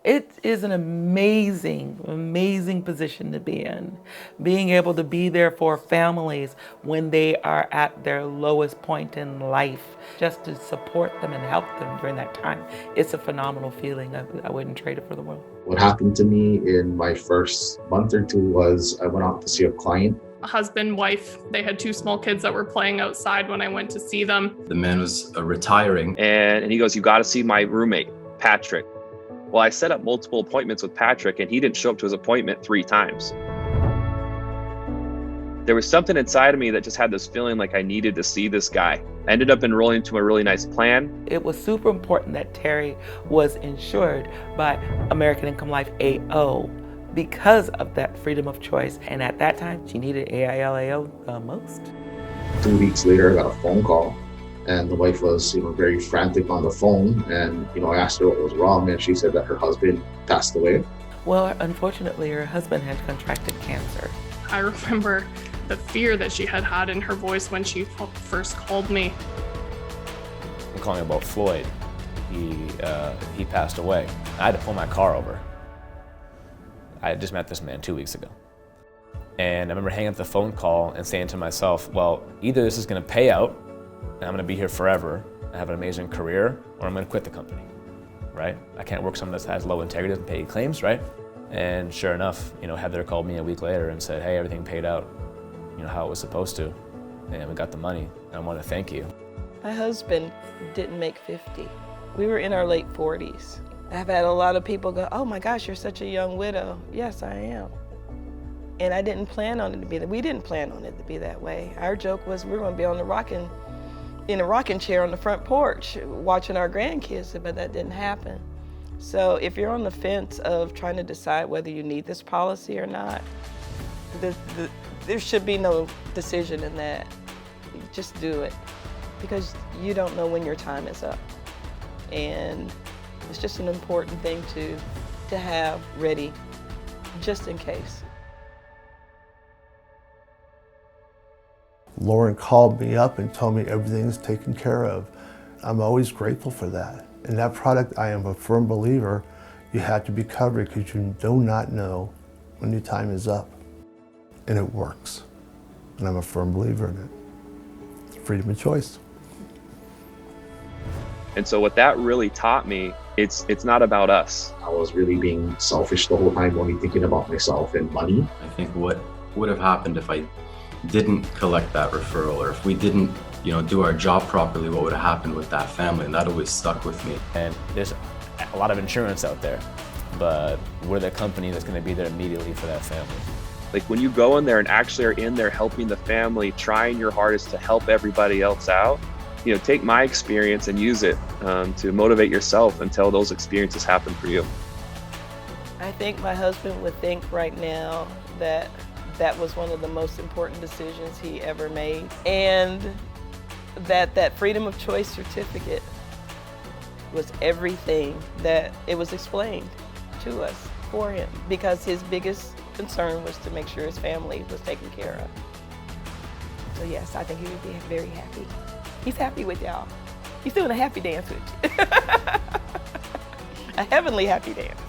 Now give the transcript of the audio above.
It is an amazing, amazing position to be in. Being able to be there for families when they are at their lowest point in life, just to support them and help them during that time. It's a phenomenal feeling. I wouldn't trade it for the world. What happened to me in my first month or two was I went out to see a client. A husband, wife, they had two small kids that were playing outside when I went to see them. The man was retiring. And he goes, "You got to see my roommate, Patrick." Well, I set up multiple appointments with Patrick and he didn't show up to his appointment 3 times. There was something inside of me that just had this feeling like I needed to see this guy. I ended up enrolling into a really nice plan. It was super important that Terry was insured by American Income Life AO because of that freedom of choice. And at that time, she needed AILAO the most. 2 weeks later, I got a phone call, and the wife was, very frantic on the phone. And, I asked her what was wrong, and she said that her husband passed away. Well, unfortunately, her husband had contracted cancer. I remember the fear that she had in her voice when she first called me. I'm calling about Floyd. He passed away. I had to pull my car over. I had just met this man 2 weeks ago. And I remember hanging up the phone call and saying to myself, well, either this is gonna pay out and I'm gonna be here forever and have an amazing career, or I'm gonna quit the company, right? I can't work someone that has low integrity, doesn't pay claims, right? And sure enough, Heather called me a week later and said, hey, everything paid out, how it was supposed to, and we got the money, and I want to thank you. My husband didn't make 50. We were in our late 40s. I've had a lot of people go, oh my gosh, you're such a young widow. Yes, I am. And I didn't plan on it to be that. We didn't plan on it to be that way. Our joke was we were going to be on in a rocking chair on the front porch watching our grandkids, but that didn't happen. So if you're on the fence of trying to decide whether you need this policy or not, there should be no decision in that. Just do it, because you don't know when your time is up. And it's just an important thing to have ready, just in case. Lauren called me up and told me everything's taken care of. I'm always grateful for that. In that product, I am a firm believer you have to be covered because you do not know when your time is up. And it works. And I'm a firm believer in it. Freedom of choice. And so what that really taught me, it's not about us. I was really being selfish the whole time, only thinking about myself and money. I think what would have happened if I didn't collect that referral, or if we didn't, do our job properly, what would have happened with that family? And that always stuck with me. And there's a lot of insurance out there, but we're the company that's going to be there immediately for that family. Like when you go in there and actually are in there helping the family, trying your hardest to help everybody else out, take my experience and use it to motivate yourself until those experiences happen for you. I think my husband would think right now that that was one of the most important decisions he ever made, and that freedom of choice certificate was everything that it was explained to us for him, because his biggest concern was to make sure his family was taken care of. So yes, I think he would be very happy. He's happy with y'all. He's doing a happy dance with you. A heavenly happy dance.